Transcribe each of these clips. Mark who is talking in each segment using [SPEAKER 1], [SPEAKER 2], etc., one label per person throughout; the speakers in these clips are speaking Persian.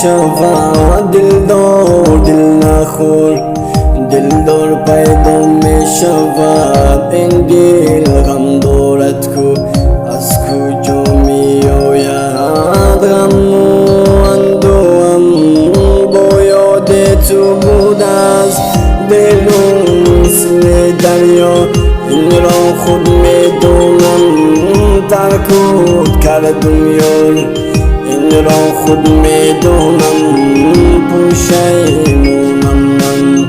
[SPEAKER 1] شفا دل نخور دلدار پیدا می شود این دل غم دارد کو از کجا می آید غم و اندوهم با یاد تو بود از دلم مثل دریا این را خود می دونم ترکت کردم یار این را خود می دونم پشیمونم من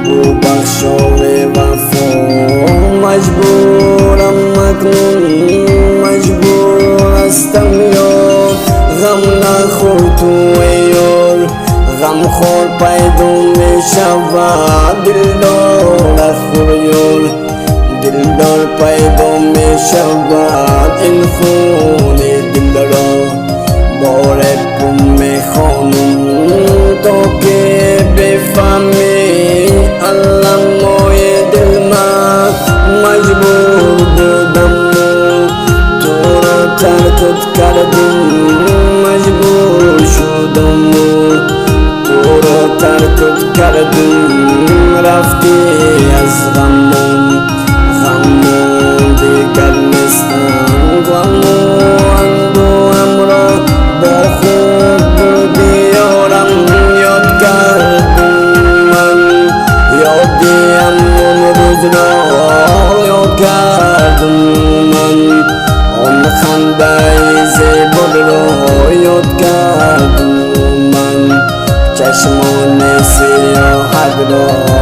[SPEAKER 1] بو بخشای وفا مجبورم اکنون مجبور هستم یار غم نخور تو یار غم خور پیدا می شود دلدار نخور یار دلدار پیدا می شود این خون دل را باره پون می خانم تا که بفهمی علمای دل من مجبور بودم تو را ترکت کردم مجبور شدم تو را ترکت کردم رفتی از غمم دیگر نیستم غم و اندوهم را با خود بردی یارم یاد کردم من یادیم اون روز را یاد کردم من آن خنده زیبا را یاد کردم من چشمان سیاهت را